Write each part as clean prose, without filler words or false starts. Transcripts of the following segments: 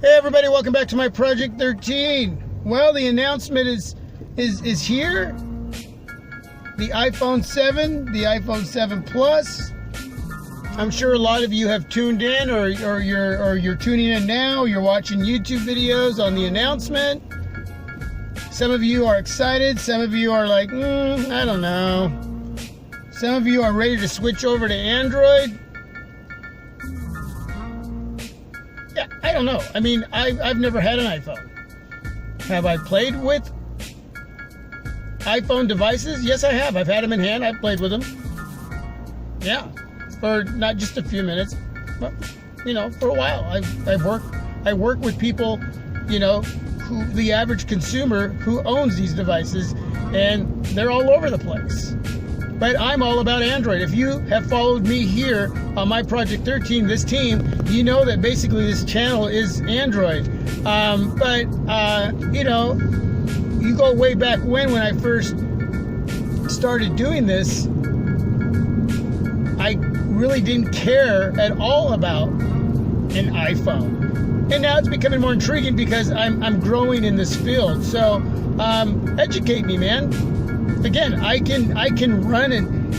Hey everybody, welcome back to my Project 13. Well, the announcement is here. The iPhone 7, the iPhone 7 Plus. I'm sure a lot of you have tuned in, or you're tuning in now. You're watching YouTube videos on the announcement. Some of you are excited. Some of you are like, I don't know. Some of you are ready to switch over to Android. Yeah, I don't know. I mean, I've never had an iPhone. Have I played with iPhone devices? Yes, I have. I've had them in hand. I've played with them. Yeah, for not just a few minutes, but for a while. I work with people, who the average consumer who owns these devices, and they're all over the place. But I'm all about Android. If you have followed me here on my Project 13, this team, you know that basically this channel is Android. You go way back when I first started doing this, I really didn't care at all about an iPhone. And now it's becoming more intriguing because I'm growing in this field. So educate me, man. Again, I can run an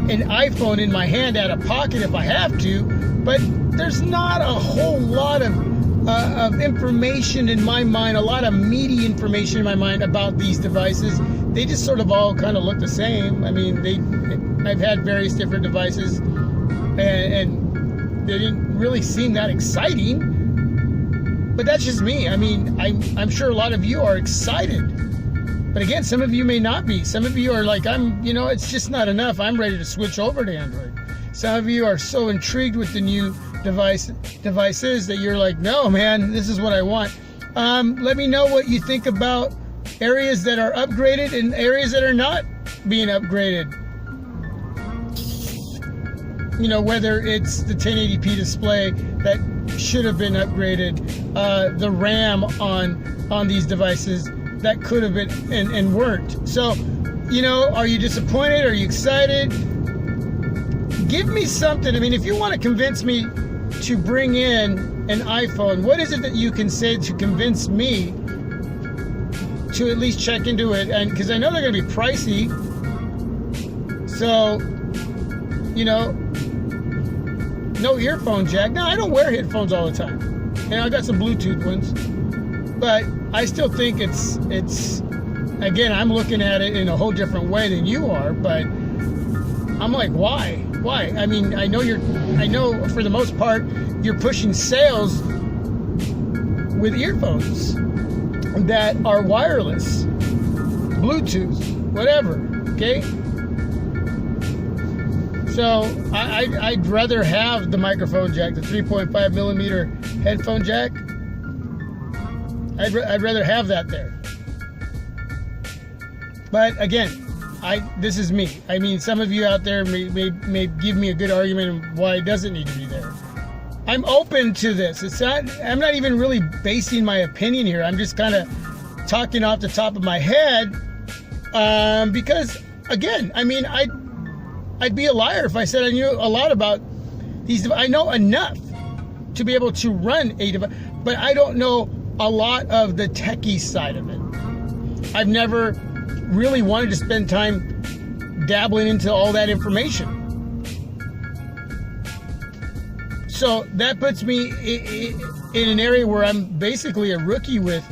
iPhone in my hand out of pocket if I have to, but there's not a whole lot of information in my mind, a lot of meaty information in my mind about these devices. They just sort of all kind of look the same. I mean, I've had various different devices, and they didn't really seem that exciting. But that's just me. I mean, I'm sure a lot of you are excited. But again, some of you may not be. Some of you are like, it's just not enough. I'm ready to switch over to Android. Some of you are so intrigued with the new devices that you're like, no, man, this is what I want. Let me know what you think about areas that are upgraded and areas that are not being upgraded. Whether it's the 1080p display that should have been upgraded, the RAM on these devices that could have been and weren't. So, are you disappointed? Are you excited? Give me something. I mean, if you want to convince me to bring in an iPhone, what is it that you can say to convince me to at least check into it? And because I know they're going to be pricey. So, no earphone jack. No, I don't wear headphones all the time. I got some Bluetooth ones. But I still think it's again, I'm looking at it in a whole different way than you are, but I'm like, why? I mean, I know for the most part you're pushing sales with earphones that are wireless, Bluetooth, whatever, okay? So I'd rather have the microphone jack, the 3.5 millimeter headphone jack. I'd rather have that there. But again, this is me. I mean, some of you out there may give me a good argument of why it doesn't need to be there. I'm open to this. I'm not even really basing my opinion here. I'm just kind of talking off the top of my head, because again, I mean, I'd be a liar if I said I knew a lot about these. I know enough to be able to run a device, but I don't know a lot of the techie side of it. I've never really wanted to spend time dabbling into all that information. So that puts me in an area where I'm basically a rookie with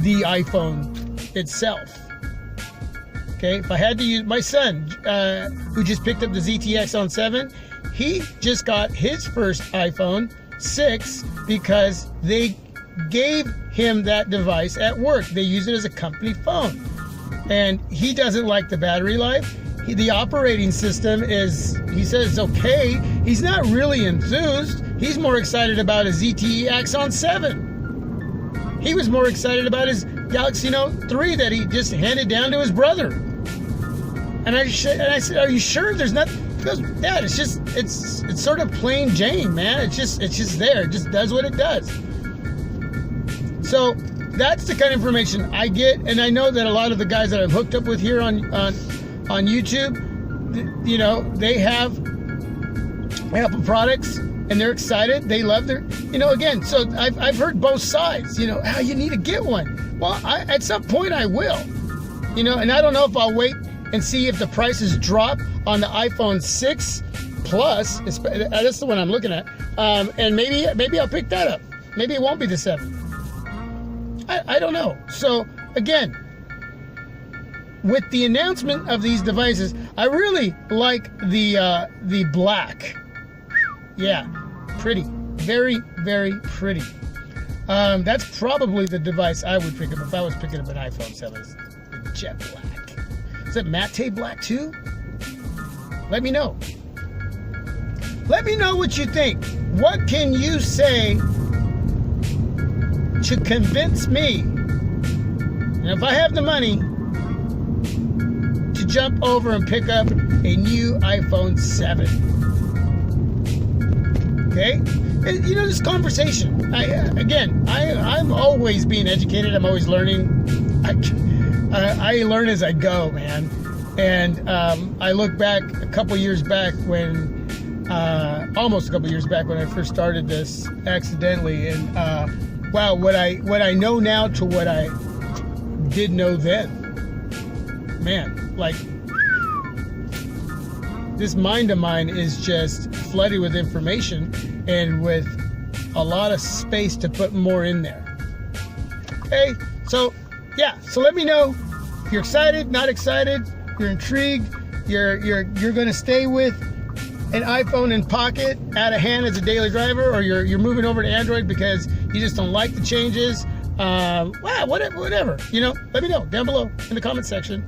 the iPhone itself. Okay, if I had to use my son, who just picked up the ZTX on 7, he just got his first iPhone 6 because they gave him that device at work. They use it as a company phone, and he doesn't like the battery life. The operating system is, he says, it's okay. He's not really enthused. He's more excited about his ZTE Axon 7. He was more excited about his Galaxy Note 3 that he just handed down to his brother. And I said, are you sure there's nothing? He goes, yeah, it's sort of plain Jane, man. It's just there. It just does what it does. So that's the kind of information I get, and I know that a lot of the guys that I've hooked up with here on YouTube, they have Apple products, and they're excited. They love their, again, so I've heard both sides, how you need to get one. Well, at some point I will, and I don't know if I'll wait and see if the prices drop on the iPhone 6 Plus. That's the one I'm looking at. And maybe I'll pick that up. Maybe it won't be the 7. I don't know. So again, with the announcement of these devices, I really like the black. Yeah, pretty. Very, very pretty. That's probably the device I would pick up if I was picking up an iPhone 7. The jet black. Is it matte black too? Let me know. Let me know what you think. What can you say to convince me, and if I have the money, to jump over and pick up a new iPhone 7? Okay? And, this conversation. I'm always being educated. I'm always learning. I learn as I go, man. And I look back a couple years back when, almost a couple years back when I first started this accidentally, and wow, what I know now to what I did know then. Man, like, this mind of mine is just flooded with information and with a lot of space to put more in there. Okay, so yeah, so let me know if you're excited, not excited, you're intrigued, you're going to stay with an iPhone in pocket, out of hand as a daily driver, or you're moving over to Android because you just don't like the changes. Whatever. Let me know down below in the comment section.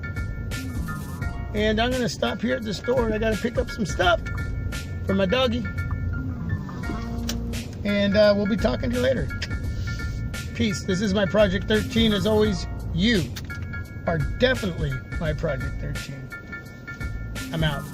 And I'm gonna stop here at the store, and I gotta pick up some stuff for my doggy. And we'll be talking to you later. Peace. This is my Project 13. As always, you are definitely my Project 13. I'm out.